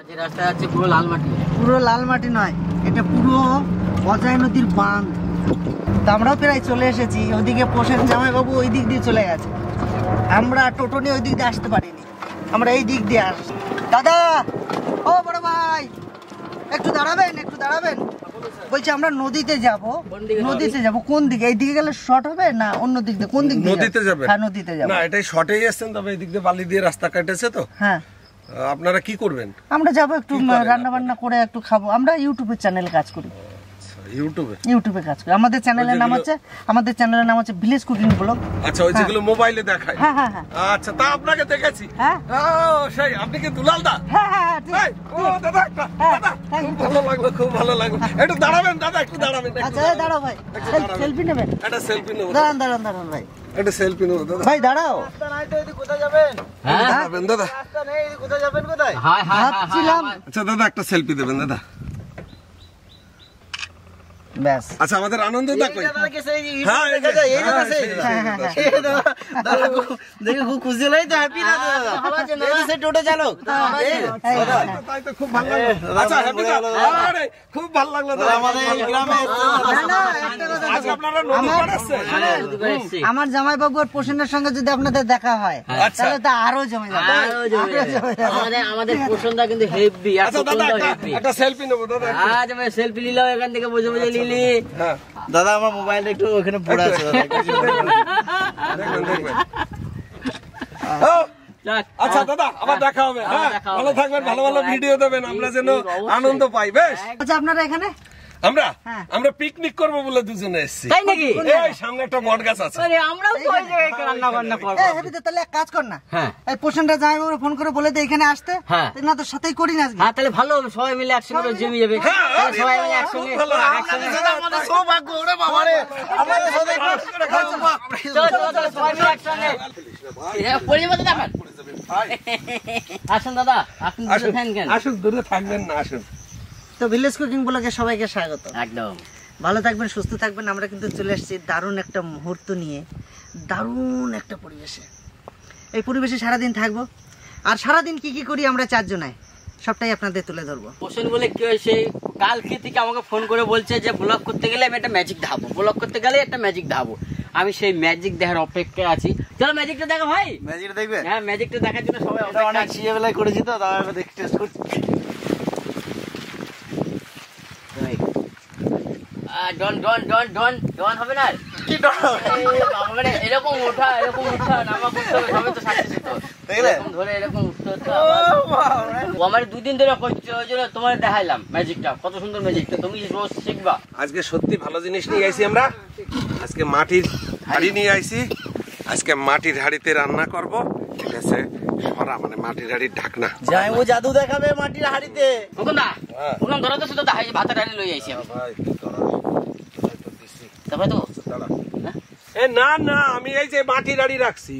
যে রাস্তা আছে পুরো লাল মাটি। পুরো লাল মাটি নয়, এটা পুরো অজয় নদীর বাঁধ। তো আমরাও প্রায় চলে এসেছি। ওইদিকে পোষেন জামাইবাবু ওই দিক দিয়ে চলে গেছে, আমরা টোটো নিয়ে ওই দিক দিয়ে আসতে পারিনি, আমরা এই দিক দিয়ে আসছি। দাদা, ও বড় ভাই, একটু দাঁড়াবেন, একটু দাঁড়াবেন। বলছি আমরা নদীতে যাব। নদীতে যাব কোন দিকে? এই দিকে গেলে শর্ট হবে না অন্য দিক দিয়ে? কোন দিক দিয়ে নদীতে যাবেন? হ্যাঁ নদীতে যাব। না এটাই শর্টেই আসছেন, তবে এই দিক দিয়ে বালি দিয়ে রাস্তা কাটেছে তো। হ্যাঁ আপনারা কি করবেন? আমরা যাব একটু রান্না বান্না করে একটু খাবো। আমরা ইউটিউবের চ্যানেল কাজ করি। ইউটিউবে কাজ করি। আমাদের চ্যানেলের নাম হচ্ছে ভিলেজ কুকিং ব্লগ। আচ্ছা, ওই যেগুলো মোবাইলে দেখায়। হ্যাঁ হ্যাঁ হ্যাঁ। আচ্ছা, তা আপনাকে দেখেছি। হ্যাঁ সেই আপনি কি দুলাল দা? হ্যাঁ হ্যাঁ ঠিক। ও দাদা, দাদা খুব ভালো লাগলো, খুব ভালো লাগলো। একটু দাঁড়াবেন দাদা, একটু দাঁড়াবেন। আচ্ছা দাঁড়াও ভাই, সেলফি নেবেন? একটা সেলফি নেব। দাঁড়ান দাঁড়ান দাঁড়ান ভাই, একটা সেলফি নেব দাদা। ভাই দাঁড়াও। কোথায় যাবেন? হ্যাঁ দাঁড়াবেন দাদা। কোথায় যাবেন? কোথায়? হ্যাঁ হ্যাঁ ভাবছিলাম। আচ্ছা দাদা, একটা সেলফি দেবেন দাদা। ব্যাস। আচ্ছা, আমাদের আনন্দ দা কই? হ্যাঁ এই দাদা, এই দাদা সেই দাদা দেখো খুব খুশি হলাই তো, হ্যাপি না দাদা? এই তো সেই টোটো চালক। তাই তো খুব ভালো লাগলো। আচ্ছা হ্যাপি দা, আরে খুব ভালো লাগলো দাদা। আমাদের গ্রামে আজ আপনারা নদী পাড়াচ্ছেন? আমার জামাইবাবু আর পোষণের সঙ্গে যদি আপনাদের দেখা হয় তাহলে তো আরো জমে যাবে। আমাদের পোষণটা কিন্তু হেভি। আচ্ছা দাদা, একটা সেলফি নেব দাদা। আজ আমি সেলফি নিলাম এখান থেকে, বুঝে বুঝে নিলি। হ্যাঁ দাদা আমার মোবাইলটা একটু ওখানে পড়ে আছে দাদা। দেখবেন। আচ্ছা দাদা, আবার দেখা হবে। হ্যাঁ ভালো থাকবেন, ভালো ভালো ভিডিও দেবেন, আমরা যেন আনন্দ পাই। বেশ। আচ্ছা আপনারা এখানে? আমরা পিকনিক করবো বলে দুজনে এসেছি। তাই নাকি? এই সামনে একটা বট গাছ আছে। আমরাও তো ওই জায়গায় রান্না বান্না করব। তাহলে এক কাজ কর না, এই পোষণটা জামাইবাবু ফোন করে বলে দে এখানে আসতে। না তো সাথেই করি না আজকে। হ্যাঁ তাহলে ভালো হবে, সবাই মিলে একসঙ্গে জমি যাবে। সবাই মিলে একসঙ্গে আমাদের সৌভাগ্য। ওরে বাবা রে, আমাদের সাথে চল সবাই মিলে একসঙ্গে। পড়ে যাবে দাদা। আসুন দাদা, আপনি দূরে থাকেন। আসুন, দূরে থাকবেন না, আসুন। তো ভিলেজ কুকিং ব্লগে সবাইকে স্বাগত। একদম ভালো থাকবেন, সুস্থ থাকবেন। আমরা কিন্তু চলে এসেছি দারুণ একটা মুহূর্ত নিয়ে, দারুণ একটা পরিবেশে। এই পরিবেশে সারাদিন থাকবো, আর সারাদিন কি কি করি আমরা চারজনায় সবটাই আপনাদের তুলে ধরবো। পোষণ বলে কি হয়েছে, কালকে থেকে আমাকে ফোন করে বলছে যে ব্লগ করতে গেলে আমি একটা ম্যাজিক ধাবো, ব্লগ করতে গেলে একটা ম্যাজিক ধাবো। আমি সেই ম্যাজিক দেখার অপেক্ষায় আছি। চলো ম্যাজিকটা দেখো ভাই। ম্যাজিকটা দেখবে? হ্যাঁ ম্যাজিকটা দেখার জন্য সবাই অনেক ছিয়েবেলায় করেছি তো, তাহলে দেখি টেস্ট করছি। ডন ডন ডন ডন ডন হবে না? কি ডন? মানে এরকম ওঠা নামা করতে হবে, তবে তো সাকসেস হতো। এরকম ধরে এরকম উঠতে হতো। ও আমার 2 দিন ধরে করছে, ওই জন্য তোমার দেখাইলাম ম্যাজিকটা, কত সুন্দর ম্যাজিকটা। তুমি রোজ শিখবা। আজকে সত্যি ভালো জিনিস নিয়ে আইছি আমরা। আজকে মাটির হাঁড়ি নিয়ে আইছি। আজকে মাটির হাঁড়িতে রান্না করব। এটা আছে সরা, মানে মাটির হাঁড়ির ঢাকনা। যাই ও জাদু দেখাবে মাটির হাড়িতে। মুকুন্দা মুকুন্দা ধরো তো, শুধু ভাতের হাঁড়ি লই আইছি আমি। ভাই কি করা? তারপরে তো এ না না, আমি এই যে মাটির হাঁড়ি রাখছি,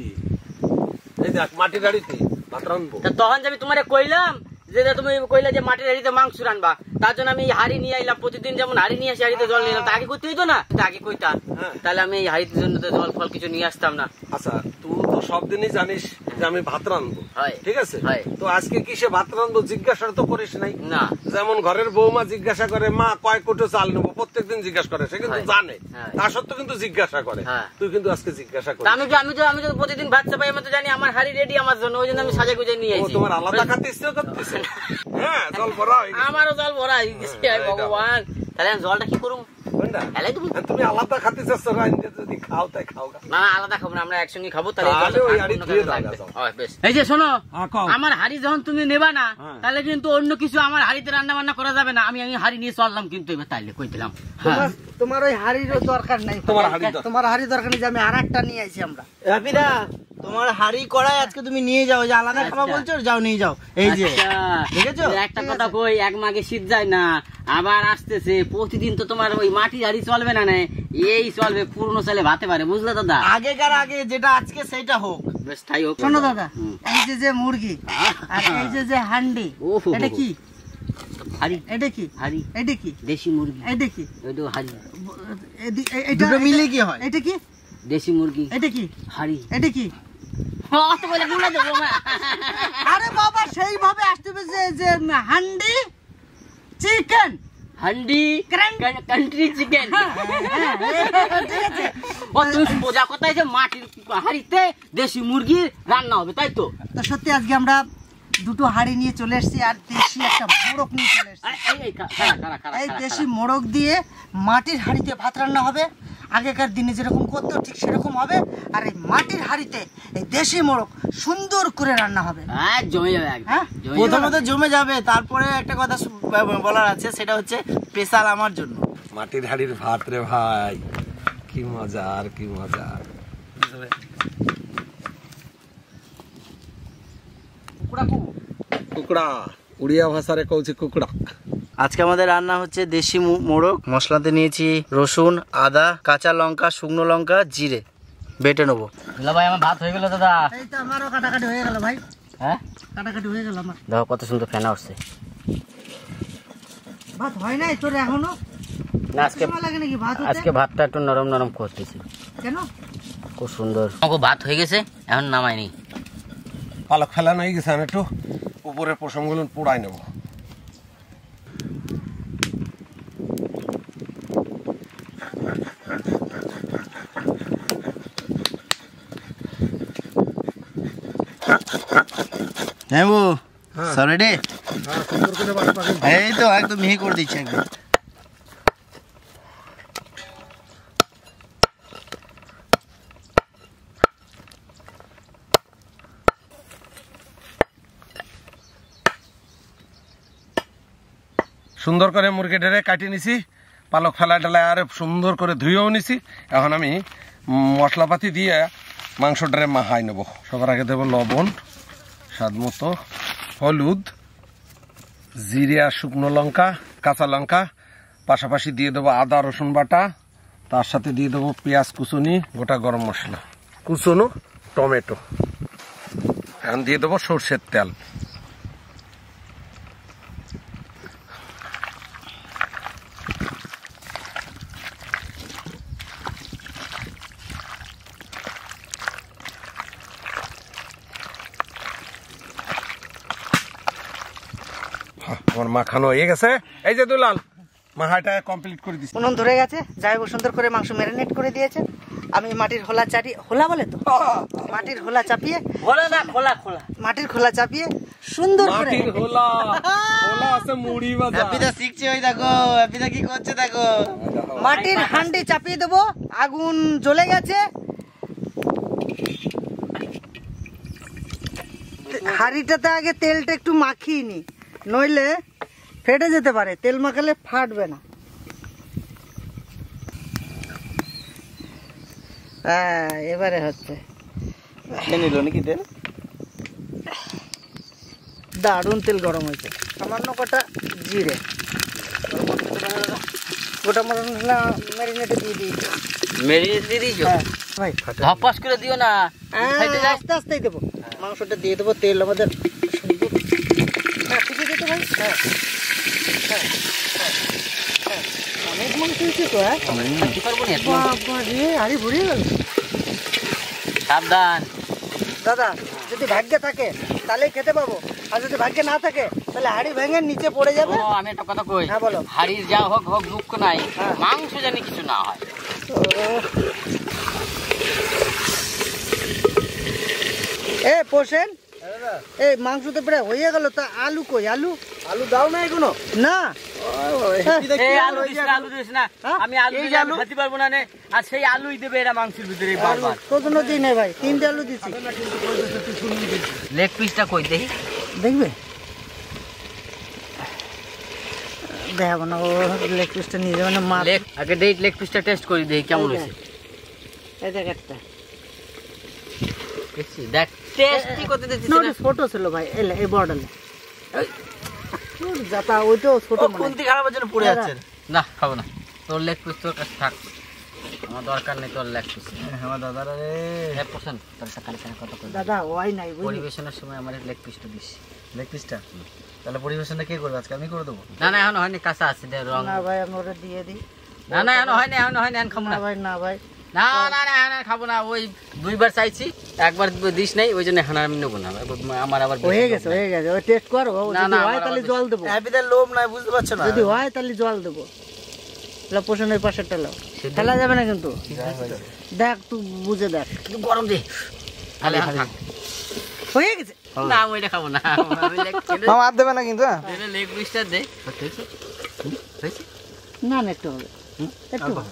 এই দেখ মাটির হাঁড়িতে ভাত রান্নবো। তখন যে আমি তোমারে কইলাম যে তুমি কইলা যে মাটির হাঁড়িতে মাংস রান্নবা, তার জন্য আমি হাঁড়ি নিয়ে আইলাম। প্রতিদিন যেমন হাঁড়ি নিয়ে আসি, হাঁড়িতে জল নিলাম। তা আগে করতে হইতো না? আগে কইতা, তাহলে আমি এই হাঁড়িতে জন্য জল ফল কিছু নিয়ে আসতাম না। আচ্ছা, তুই তো সব দিনই জানিস যে আমি ভাত রান্নবো, ঠিক আছে? তো আজকে কিসে ভাত রান্নবো জিজ্ঞাসা তো করিস নাই না? যেমন ঘরের বৌমা জিজ্ঞাসা করে মা কয় কোটো চাল নেবো, প্রত্যেকদিন জিজ্ঞাসা করে, সে কিন্তু জানে, তা সত্ত্বেও কিন্তু জিজ্ঞাসা করে। তুই কিন্তু আজকে জিজ্ঞাসা করিস। আমি তো প্রতিদিন ভাত চাপাই, আমি তো জানি আমার হাঁড়ি রেডি আমার জন্য, ওই জন্য আমি সাজা গুজে নিয়ে আইছি। তোমার আলাদা খাতে ইচ্ছে করতেছে? হ্যাঁ, জল ভরা হয়ে গেছে। আমারও জল ভরা হয়ে গেছে। ভগবান, তাহলে আমি জলটা কি করবো? তুমি আলাদা খাতে চাচ্ছ, যদি খাও তাই খাও না। আলাদা খাবো না, আমরা একসঙ্গে খাবো। এই যে শোনো, আমার হাড়ি যখন তুমি নেবা না, তাহলে কিন্তু অন্য কিছু আমার হাড়িতে রান্না বান্না করা যাবে না। আমি হাড়ি নিয়ে চললাম কিন্তু এবার, তাইলে কই দিলাম। তোমার ওই হাড়িরও দরকার নাই, তোমার হাড়ি দরকার নেই, যে আমি আর একটা নিয়ে আইছি আমরা। হ্যাপিদা, তোমার হাড়ি কড়াই আজকে তুমি নিয়ে যাও, যে আলাদা খাওয়া বলছো, যাও নিয়ে যাও। এই যে দেখেছো, একটা কথা কই, এক মাঘে শীত যায় না, আবার আসতেছে। প্রতিদিন তো তোমার ওই মাটি হাড়ি চলবে না, এই চলবে পুরনো চালে ভাতে পারে, বুঝলে দাদা? আগেকার আগে যেটা আজকে সেইটা হোক, বেশ তাই হোক। শোনো দাদা, এই যে মুরগি আর এই যে হান্ডি, এটা কি হাড়ি? এটা কি হাড়ি? এটা কি দেশি মুরগি। এটা কি? এটা হাড়ি। এটা মিলে কি হয়? এটা কি? দেশি মুরগি। এটা কি? হাড়ি। এটা কি? অত বলে গুলো দেবো মা। আরে বাবা সেইভাবে আসতে হবে যে handi chicken, handi country chicken. ঠিক আছে। ও তুমি বোঝা কোথায় যে মাটির হাড়িতে দেশি মুরগির রান্না হবে, তাই তো? তো সত্যি আজকে আমরা দুটো হাঁড়ি নিয়ে চলে এসেছি আর দেশি একটা মোড়ক নিয়ে চলে এসেছি। এই দেশি মোড়ক দিয়ে মাটির হাঁড়িতে ভাত রান্না হবে। আগেকার দিনে যেরকম করতো ঠিক সেরকম হবে। আর এই মাটির হাঁড়িতে এই দেশি মোড়ক সুন্দর করে রান্না হবে। হ্যাঁ জমে যাবে একদম। হ্যাঁ প্রথমত জমে যাবে, তারপরে একটা কথা বলার আছে, সেটা হচ্ছে স্পেশাল আমার জন্য। মাটির হাড়ির ভাত রে ভাই, কি মজা আর কি মজা। কুকুড়া উড়িয়া ভাষারে কইছে কুকুড়া। আজকে আমাদের রান্না হচ্ছে দেশি মোড়ক। মশলাতে নিয়েছি রসুন, আদা, কাঁচা লঙ্কা, শুকনো লঙ্কা, জিরে বেটে নেবো। ভাই আমার ভাত হয়ে গেল দাদা। এই তো আমারও কাটাকাটি হয়ে গেল ভাই। হ্যাঁ কাটাকাটি হয়ে গেল আমার। দেখো কত সুন্দর ফেনা উঠছে। ভাত হয় নাই তোর এখনো? না আজকে সময় লাগে নাকি ভাত হতে? আজকে ভাতটা একটু নরম নরম করতেছি। কেন? খুব সুন্দর। আমাকে ভাত হয়ে গেছে, এখন নামাইনি। পালক ফেলানো হয়ে গেছে, আমি একটু উপরের পশমগুলো পোড়াই নেব। হ্যাঁ বু সরেডি, এই তো একদম মিহি করে দিচ্ছি একদম। সুন্দর করে মুরগিটারে কাটিয়ে নিছি, পালক ফেলা ডালায় আর সুন্দর করে ধুয়েও নিছি। এখন আমি মশলাপাতি দিয়ে মাংসটারে মাহাই নেব। সবার আগে দেবো লবণ, স্বাদ মতো হলুদ, জিরে আর শুকনো লঙ্কা, কাঁচা লঙ্কা, পাশাপাশি দিয়ে দেবো আদা রসুন বাটা, তার সাথে দিয়ে দেবো পেঁয়াজ কুচুনি, গোটা গরম মশলা কুচুনো, টমেটো। এখন দিয়ে দেবো সর্ষের তেল। আমার মাখানো হয়ে গেছে। এই যে দুলাল মাহাটা কমপ্লিট করে দিচ্ছি। উনুন ধরে গেছে, যাই হোক সুন্দর করে মাংস ম্যারিনেট করে দিয়েছে। আমি মাটির হোলা চাপিয়ে, হোলা বলে তো, মাটির হোলা চাপিয়ে, খোলা না খোলা খোলা, মাটির খোলা চাপিয়ে সুন্দর করে মাটির হোলা, হোলা আছে মুড়ি ভাজা। হ্যাপিদা শিখছে, ওই দেখো হ্যাপিদা কি করছে দেখো। মাটির হান্ডি চাপিয়ে দেবো, আগুন জ্বলে গেছে। হাঁড়িটাতে আগে তেলটা একটু মাখিয়ে নি, নইলে ফেটে যেতে পারে। তেল মাখালে ফাটবে না। হ্যাঁ এবারে হচ্ছে নিল নাকি তেল, দারুণ তেল গরম হয়েছে। সামান্য কটা জিরে, গোটা মশলা ম্যারিনেটে দিয়ে দিয়েছি। মেরিনেট দিয়ে দিয়েছো? হ্যাঁ ভাই ধপাস করে দিও না, খাইতে যায়। আস্তে আস্তেই দেবো। মাংসটা দিয়ে দেবো, তেল আমাদের সুন্দর। হ্যাঁ ঠিকই দিতে ভাই। হ্যাঁ হ্যাঁ হ্যাঁ অনেক মাংস হয়েছে তো। হ্যাঁ খাইতে পারবো না এত। বাবা রে, আরে ভরিয়ে গেল। সাবধান দাদা, যদি ভাগ্যে থাকে তাহলে খেতে পাবো, আর যদি ভাগ্যে না থাকে তাহলে হাঁড়ি ভেঙে নিচে পড়ে যাবে। ও, আমি একটা কথা কই। হ্যাঁ বলো। হাড়ির যা হোক হোক দুঃখ নাই, হ্যাঁ। মাংস জানি কিছু না হয়। এ পোষেন, এই মাংসতে প্রায় হয়ে গেল, তা আলু কই? আলু আলু দাও না এগুলো। না, এই আলু দিস না, আলু দিস না। হ্যাঁ? আমি আলু দিলে আমি খেতে পারবো না নে। আর সেই আলুই দেবে এরা মাংসের ভিতরে বারবার। কোনো দিই নাই ভাই, 3টে আলু দিচ্ছি। লেগ পিসটা কই দেখি। দেখবে দেখাবো না, ও লেগ পিসটা নিয়ে যাবে না। মা লেগ আগে দেখ, লেগ পিসটা টেস্ট করি দেখি কেমন হয়েছে। এই দেখ একটা দেখছি, দেখ টেস্টই করতে দিচ্ছিস না। ছোট ছিল ভাই, এই বর্ডারে যাতা, ওইটাও ছোট মনে হয়। কোনটি খারাপের জন্য পড়ে যাচ্ছেন? না খাবো না, তোর লেগ পিস তোর কাছে থাক, আমার দরকার নেই তোর লেগ পিস। আমার দাদারা রে, হ্যাঁ পছন্দ তোর কানে কানে কত করে। দাদা ওই নাই বুঝলি। পরিবেশনের সময় আমার লেগ পিসটা দিস। লেগ পিসটা তাহলে পরিবেশনটা কে করবে? আজকে আমি করে দেবো। না না এখন হয়নি, কাঁচা আছে দে রং। না ভাই আমি ওটা দিয়ে দিই। না না এখন হয়নি, এখন হয়নি, এখন খাবো না না। ভাই, না ভাই, না না না না খাবো না, ওই দুইবার চাইছি, একবার দিস নাই, ওই জন্য এখন আমি নেবো না। আমার আবার হয়ে গেছে ওই টেস্ট করো, না, যদি না, হয় আমার তাহলে আবার জল দেবো, হ্যাপিদের লোভ নাই, বুঝতে পারছো না? যদি হয় তাহলে জল দেবো। পোষণের পাশেরটা লাও, ফেলা যাবে না কিন্তু। দেখ তুই বুঝে দেখ, একটু গরম দে, তাহলে থাক। হয়ে গেছে। না আমি ওইটা খাবো না, আমি লেগ মামা আর দেবে না কিন্তু। লেগ পিসটা দে। না না একটু হবে, একটু হবে।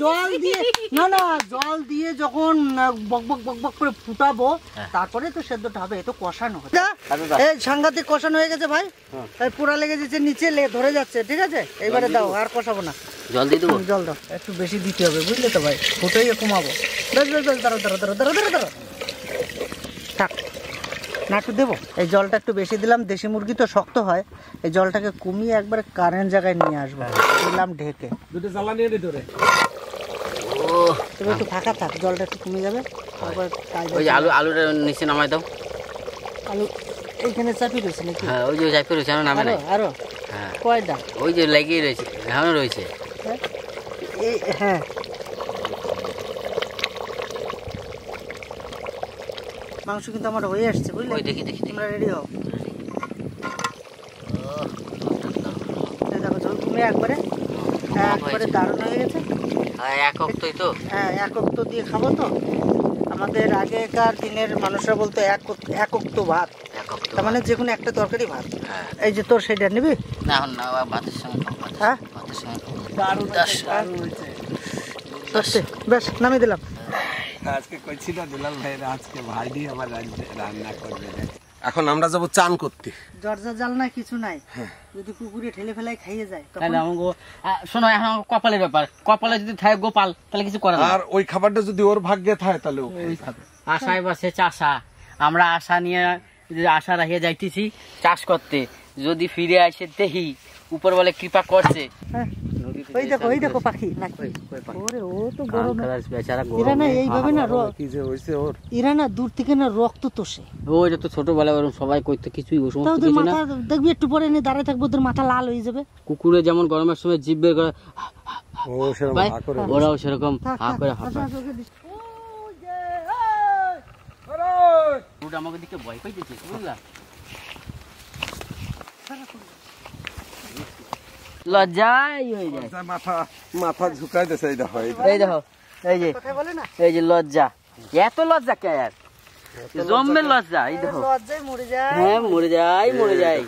জল দিয়ে না না, জল দিয়ে যখন বক বক বক বক করে ফুটাবো তারপরে তো সেদ্ধটা হবে, এত কষানো হবে। এই সাংঘাতিক কষানো হয়ে গেছে ভাই, এই পুরা লেগে যাচ্ছে, নিচে ধরে যাচ্ছে। ঠিক আছে, এইবারে দাও, আর কষাবো না। জল দিয়ে দেবো, জল দাও, একটু বেশি দিতে হবে, বুঝলে তো ভাই, ফুটেই কমাবো। বেশ বেশ বেশ, দাঁড়ো দাঁড়ো দাঁড়ো দাঁড়ো দাঁড়ো দাঁড়ো, থাক না, একটু দেবো। এই জলটা একটু বেশি দিলাম, দেশি মুরগি তো শক্ত হয়, এই জলটাকে কমিয়ে একবার কারেন্ট জায়গায় নিয়ে আসবো। দিলাম ঢেকে, দুটো জ্বালানি এনে ধরে। তবে একটু ফাঁকা থাক, জলটা একটু কমে যাবে। তারপর ওই যে আলুটা নিচে নামাই দাও। আলু এইখানে চাপি রয়েছে নাকি? হ্যাঁ ওই যে চাপি রয়েছে, এখন নামে নাই। আরো হ্যাঁ কয়টা? ওই যে লেগেই রয়েছে, এখনো রয়েছে। এই হ্যাঁ, মাংস কিন্তু আমার হয়ে আসছে, বুঝলে? ওই দেখি দেখি তোমরা রেডি হও। দেখো জল কমে একবারে দারুণ হয়ে গেছে। এক অক্তই তো, হ্যাঁ, এক অক্ত দিয়ে খাবো তো। আমাদের আগেকার দিনের মানুষরা বলতো এক অক্ত ভাত, তার মানে যে কোনো একটা তরকারি ভাত। এই যে তোর সেটা নিবি না এখন না, ভাতের সঙ্গে খাবো। হ্যাঁ, ভাতের সঙ্গে বেশ নামিয়ে দিলাম। আজকে কইছি না দুলাল ভাই, আজকে ভাই দিয়ে আমার রান্না করবে। এখন আমরা যাব চান করতে। দরজা জাল না কিছু নাই, যদি কুকুরে ঠেলে ফেলাই খাইয়ে যায় তাহলে আমাকে শোনো, এখন কপালের ব্যাপার, কপালে যদি থাকে গোপাল তাহলে কিছু করার আর ওই খাবারটা যদি ওর ভাগ্যে থাকে তাহলে ও খাবে। আশায় বাসে চাষা, আমরা আশা নিয়ে আশা রাখিয়ে যাইতেছি চাষ করতে, যদি ফিরে আসে দেখি উপর বলে কৃপা করছে। ওই দেখো পাখি নাকি? ওরে ও তো বড় না, এরা না এইভাবে না কি যে হইছে ওর, এরা না দূর থেকে না রক্ত তোষে। ওইটা তো ছোটবেলায় ওরকম সবাই কইতো, কিছুই ও সমস্ত ওদের কিছু না। মাথা দেখবি একটু পরে নিয়ে দাঁড়ায় থাকবে, ওদের মাথা লাল হয়ে যাবে। কুকুরে যেমন গরমের সময় জিভ বের করে, ও সেরকম ভাই, হা করে ওরাও সেরকম হা করে হাঁপায়। ওটা আমাকে দিকে ভয় পাইতেছে, বুঝলা? লজ্জাই হয়ে যায়, মাথা ঝুকাই দিছে। এই দেখো এই দেখো, এই যে লজ্জা, এত লজ্জা কে আর জন্মের লজ্জা। এই দেখো লজ্জায় মরে যায়। হ্যাঁ মরে যায়, মরে যায়।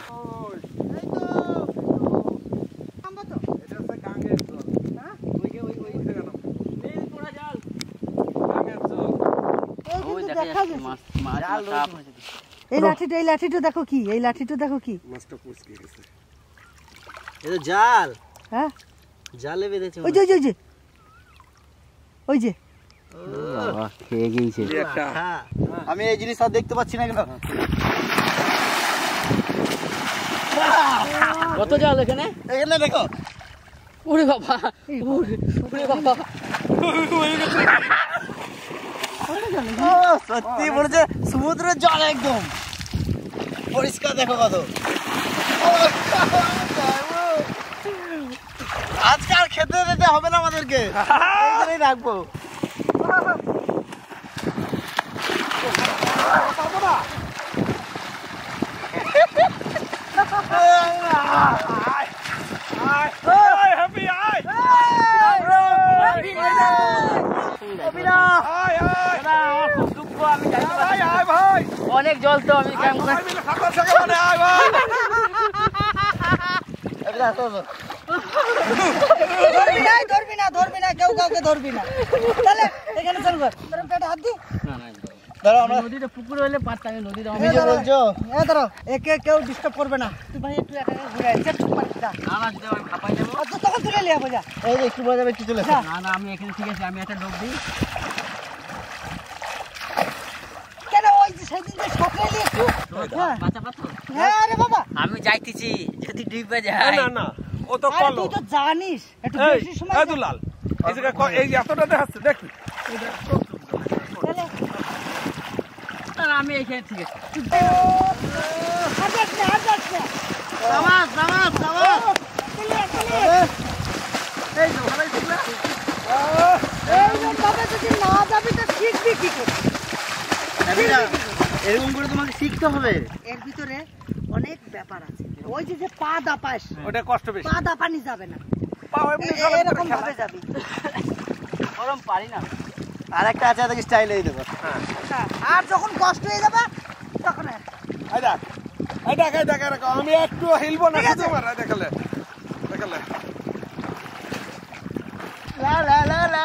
এই লাঠিটা দেখো কি, এই লাঠিটা দেখো কি, মাছটা পুচকে গেছে। এটা জাল, হ্যাঁ জালে বেঁধেছে। ওই যে খেয়ে গিয়েছে। আমি এই জিনিস আর দেখতে পাচ্ছি না কেন? কত জল এখানে, এখানে দেখো। ওরে বাবা, ওরে বাবা, সত্যি বলেছে, সমুদ্রের জল একদম পরিষ্কার। দেখো কত, আজকে আর খেতে দিতে হবে না আমাদেরকে, এইখানেই রাখবো। অনেক জল তো, আমি ধরবি না কেউ কাউকে ধরবি না, তাহলে এখানে চলবে। পেটে হাত দি, নদীটা পুকুর হলে পারতাম, নদীটা বলছো একে কেউ ডিস্টার্ব করবে না। তুই ভাই একটু একা ঘুরে আয়, খাপাই দেবো। তখন তুলে নিয়ে বোঝা। এই যে একটু বাজাবে, একটু চলে না না আমি এখানে, ঠিক আছে আমি একটা ডোব দিই। কেন ওই যে সেদিন যে সকালে একটু বাঁচা পাতো। হ্যাঁ রে বাবা, আমি যাইতেছি, যদি ডুবে যায়। না না, ও তো আরে তুই তো জানিস একটু বেশি সময় এই দুলাল, এই জায়গা এই এতটা দেখাচ্ছে, দেখি তাহলে আমি এখানে, ঠিক আছে। এই শিখবি কি করে? এরকম করে তোমাকে শিখতে হবে। এর ভিতরে অনেক ব্যাপার আছে। ওই যে পা দাপাস, ওটা কষ্ট বেশি। পা দাপানি যাবে না, এরকম ভাবে যাবি। গরম পারি না। আর একটা আছে, তাকে স্টাইল এই দেবো। আর যখন কষ্ট হয়ে যাবে তখন আমি একটু হিলবো না, তোমার দেখালে দেখালে লা লা লা লা।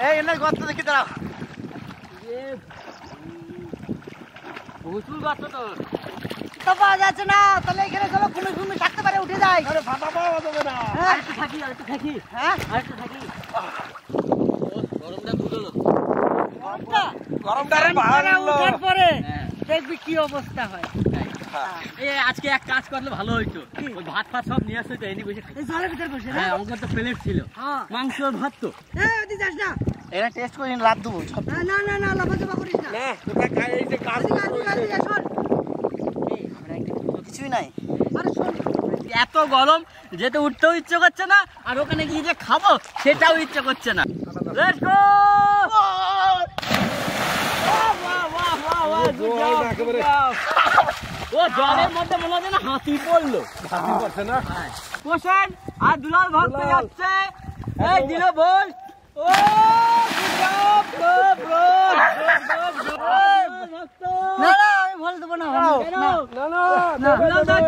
এই এনে গর্ত দেখি দাঁড়াও। প্রচুর গাছ তো। তো পাওয়া যাচ্ছে না, তাহলে এখানে চলো ঘুমে ঘুমে থাকতে পারে, উঠে যাই। ফাটা পাওয়া যাবে না। আরেকটু থাকি, আরেকটু থাকি, হ্যাঁ আরেকটু থাকি। গরমটা দুধলো। গরমটা ভালো। উঠার পরে হ্যাঁ। দেখবি কি অবস্থা হয়। এই আজকে এক কাজ করলে ভালো হইতো। ওই ভাত ফাত সব নিয়ে আসতে তো এনে বসে খাই। এই জলের ভিতর বসে না? হ্যাঁ, আমাদের তো প্লেট ছিল। হ্যাঁ। মাংস আর ভাত তো। এই ওদিকে যাস না। এরা টেস্ট করে লাভ দেবো। না না না না, লাফাচাপা করিস না। এই যে কাজ ওদিকে, ওদিকে, শোন। কিছুই নাই। আরে শোন, এত গরম যেতে উঠতেও ইচ্ছে করছে না, আর ওখানে গিয়ে যে খাবো সেটাও ইচ্ছে করছে না। Let's go! ও জলের মধ্যে মনে হচ্ছে না হাতি পড়লো। পোষণ আর দুলাল ভক্ত যাচ্ছে। এই দিল বল। ও না না, আমি ভুল দেবো না।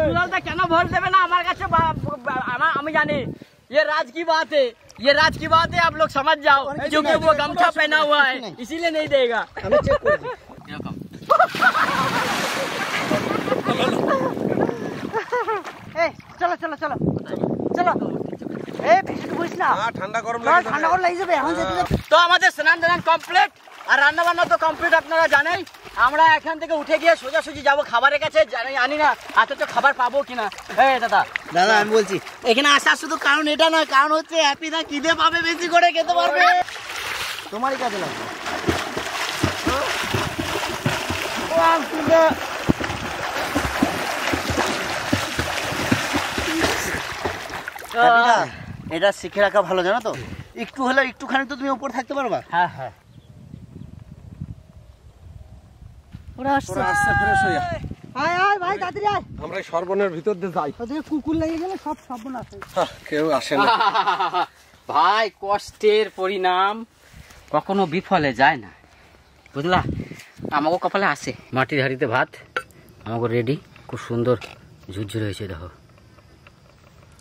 দুলালদা কেন ভোট দেবে না আমার কাছে? আমি জানি ये राज की बात है, ये राज की बात है, आप लोग समझ जाओ, क्योंकि वो गमछा पहना हुआ है इसीलिए नहीं देगा। এই চলো চলো চলো চলো। এই বেশি বুঝ না, ঠান্ডা গরম চল, ঠান্ডা করে লেগে যাবে। এখন যেতে যাবে। তো আমাদের স্নান দান কমপ্লিট আর রান্না বান্না তো কমপ্লিট, আপনারা জানেন। আমরা এখান থেকে উঠে গিয়ে সোজাসুজি যাবো খাবারের কাছে। জানি না এত খাবার পাবো কিনা। এই দাদা দাদা আমি বলছি, এখানে আসার শুধু কারণ এটা নয়, কারণ হচ্ছে হ্যাপিদা খিদে পাবে, বেশি করে খেতে পারবে। তোমারই কাজে লাগবে। হ্যাপিদা, এটা শিখে রাখা ভালো, জানো তো? একটু হলে একটুখানি তো তুমি উপর থাকতে পারবা। হ্যাঁ হ্যাঁ, ওরা আসছে। ওরা আসছে ফ্রেশ হইয়া। আয় আয় ভাই, তাড়াতাড়ি আয়। আমরা এই সর্বনের ভিতর দিয়ে যাই। ওদিকে কুকুর লেগে গেলে সব সর্বনাশ হয়ে যাবে। কেউ আসে না। ভাই কষ্টের পরিণাম কখনো বিফলে যায় না, বুঝলা? আমাকে কপালে আসে। মাটির হাঁড়িতে ভাত আমাকে রেডি, খুব সুন্দর ঝুরঝুরে হয়েছে দেখো।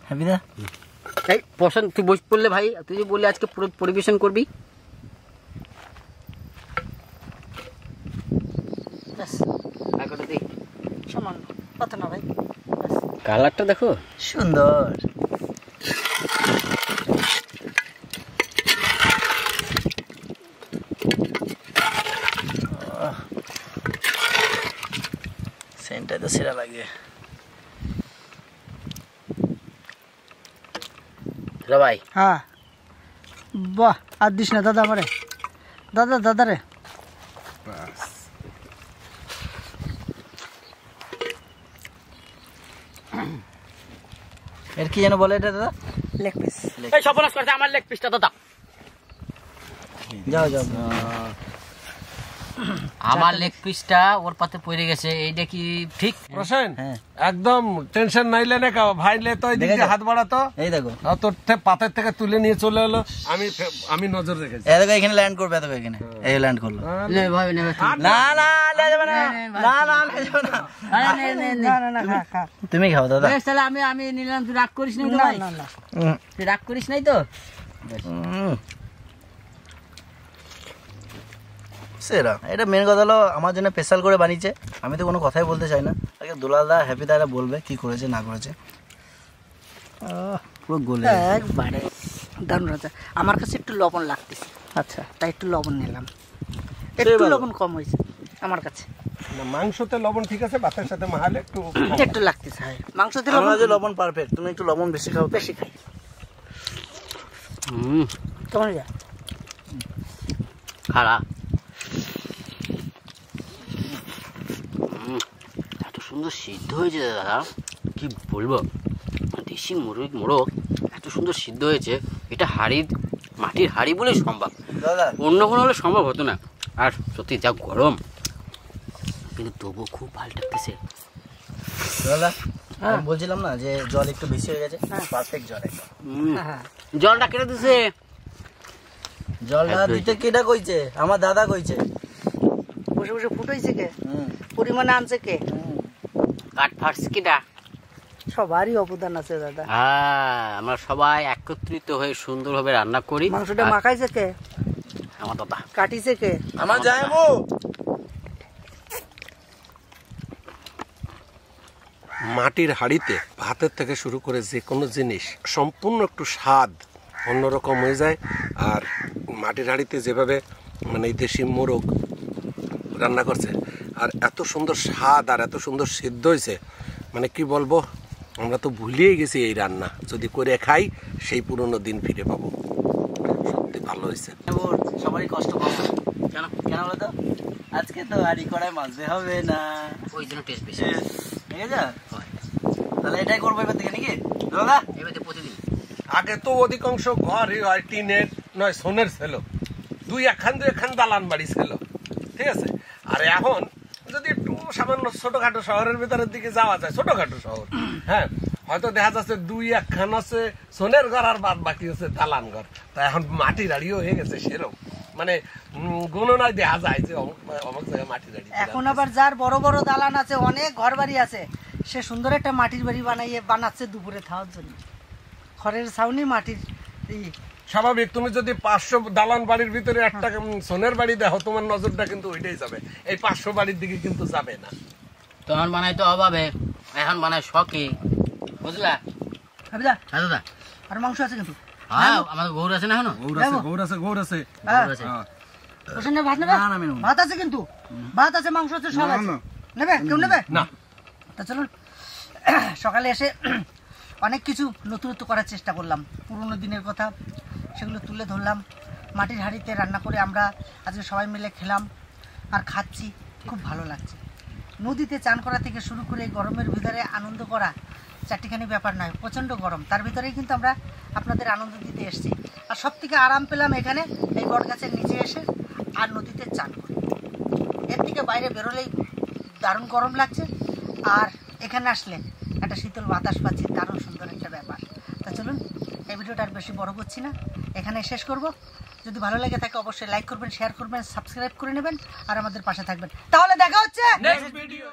হ্যাপিদা এই পছন্দ তুই বসে পড়লে ভাই, তুই যে বললি আজকে পরিবেশন করবি। সামান্য কথা না ভাই। কালারটা দেখো সুন্দর। সেন্টটা তো সেরা লাগে। হ্যালো ভাই। হ্যাঁ বাহ, আর দিস না দাদা আমারে। দাদা দাদা রে, এর কি যেন বলে এটা দাদা? Leg piece. এই সর্বনাশ করছে আমার লেগ পিসটা দাদা। যাও যাও। আমার লেগ পিসটা ওর পাতে পড়ে গেছে, এইটা কি ঠিক? প্রসেন হ্যাঁ। একদম টেনশন নাইলে না কাও ভাইলে তো এদিকে দেখেছো? হাত বাড়াতো। এই দেখো, তোর পাতের থেকে তুলে নিয়ে চলে এলো। আমি নজর রেখেছি। এই দেখো এখানে ল্যান্ড করবে, দেখো এখানে এই ল্যান্ড করলো। নে ভাই নে ভাই। না না লে যাবে না, না না লে যাবে না। আরে নে নে নে। না না না, খা খা। তুমি খাও দাদা। বেশ তাহলে আমি নিলাম, তুই রাগ করিস নাই তো না ভাই? না না, তুই রাগ করিস নাই তো? সেরা। এটা মেন কথা হলো আমার জন্য স্পেশাল করে বানিয়েছে। আমি তো কোনো কথাই বলতে চাই না। আগে দুলালদা হ্যাপিদা এরা বলবে কি করেছে না করেছে। পুরো গোলে একবারে দারুণ রাজা। আমার কাছে একটু লবণ লাগতেছে, আচ্ছা। তাই একটু লবণ নিলাম। একটু ভালো। লবণ কম হয়েছে আমার কাছে, না, মাংসতে লবণ ঠিক আছে, ভাতের সাথে মাহালে একটু একটু লাগতেছে। মাংস দিলে আমার কাছে লবণ পারফেক্ট। তুমি একটু লবণ বেশি খাও। বেশি খাই। কেমন যায়? খারাপ। এত সুন্দর সিদ্ধ হয়েছে দাদা, কি বলবো। দেশি মোরগ এত সুন্দর সিদ্ধ হয়েছে, এটা হাড়ির মাটির হাড়ি বলেই সম্ভব, দাদা অন্য কোনো হলে সম্ভব হতো না। আর সত্যি যা গরম, কিন্তু তবুও খুব ভালো লাগতেছে। দাদা আমি বলছিলাম না যে জল একটু বেশি হয়ে গেছে, পারফেক্ট জল একদম। জলটা কেটে দিছে। জলটা দিতে কেটা কইছে? আমার দাদা কইছে। বসে বসে ফুটাইছে কে? পরিমাণে আনছে কে? কাঠ ফাটছে কিটা? সবারই অবদান আছে দাদা। আমরা সবাই একত্রিত হয়ে সুন্দরভাবে রান্না করি। মাংসটা মাখাইছে কে? আমার দাদা। কাটিছে কে? আমার জামাইবু। মাটির হাঁড়িতে ভাতের থেকে শুরু করে যে কোনো জিনিস সম্পূর্ণ একটু স্বাদ অন্যরকম হয়ে যায়। আর মাটির হাঁড়িতে যেভাবে মানে এই দেশি মোরগ রান্না করছে, আর এত সুন্দর স্বাদ আর এত সুন্দর সিদ্ধ হয়েছে, মানে কি বলবো, আমরা তো ভুলিয়ে গেছি এই রান্না। যদি করে খাই সেই পুরনো দিন ফিরে পাবো। সত্যি ভালো হয়েছে। সবারই কষ্ট পাবো। কেন? কেন বলো তো? আজকে তো হাঁড়ি কড়াই মাজতে হবে না, ওই জন্য টেস্ট বেশি। ঠিক আছে? তাহলে এটাই করবো এবার থেকে নাকি দাদা? এবারে প্রতিদিন। আগে তো অধিকাংশ ঘরই হয় টিনের নয় সোনের ছিল, দুই একখান দালান বাড়ি ছিল, ঠিক আছে। আর এখন যদি একটু সামান্য ছোটখাটো শহরের ভিতরের দিকে যাওয়া যায়, ছোটখাটো শহর, হ্যাঁ, হয়তো দেখা যাচ্ছে দুই একখান আছে সোনের ঘর আর বাদ বাকি হচ্ছে দালান ঘর। তা এখন মাটির হাড়িও হয়ে গেছে সেরকম, মানে গণনায় দেখা যায় যে অমুক জায়গায় মাটির হাড়ি। এখন আবার যার বড় বড় দালান আছে, অনেক ঘর বাড়ি আছে, সে সুন্দর একটা মাটির বাড়ি বানাচ্ছে দুপুরে খাওয়ার জন্য। খড়ের ছাউনি, মাটির। স্বাভাবিক, তুমি যদি 500 দালান বাড়ির ভিতরে একটা সোনের বাড়ি দেখো, তোমার নজরটা কিন্তু ওইটাই যাবে, এই 500 বাড়ির দিকে কিন্তু যাবে না। তখন বানাই তো অভাবে, এখন বানাই শখে, বুঝলা? হ্যাঁ দাদা। আর মাংস আছে কিন্তু। হ্যাঁ, আমাদের গৌর আছে না এখনো? গৌর আছে। গৌর আছে। ওখানে ভাত নেবে? ভাত আছে কিন্তু, ভাত আছে, মাংস আছে, সব আছে। নেবে? কেউ নেবে না? তা চলুন। সকালে এসে অনেক কিছু নতুনত্ব করার চেষ্টা করলাম, পুরোনো দিনের কথা সেগুলো তুলে ধরলাম। মাটির হাঁড়িতে রান্না করে আমরা আজকে সবাই মিলে খেলাম আর খাচ্ছি, খুব ভালো লাগছে। নদীতে চান করা থেকে শুরু করে গরমের ভিতরে আনন্দ করা চারটিখানি ব্যাপার নয়, প্রচণ্ড গরম, তার ভিতরেই কিন্তু আমরা আপনাদের আনন্দ দিতে এসেছি। আর সব থেকে আরাম পেলাম এখানে এই বট গাছের নিচে এসে আর নদীতে চান করে। এর থেকে বাইরে বেরোলেই দারুণ গরম লাগছে, আর এখানে আসলে একটা শীতল বাতাস পাচ্ছি, দারুণ সুন্দর একটা ব্যাপার। তা চলুন, এই ভিডিওটা আর বেশি বড় করছি না, এখানে শেষ করব। যদি ভালো লেগে থাকে অবশ্যই লাইক করবেন, শেয়ার করবেন, সাবস্ক্রাইব করে নেবেন আর আমাদের পাশে থাকবেন। তাহলে দেখা হচ্ছে নেক্সট ভিডিও।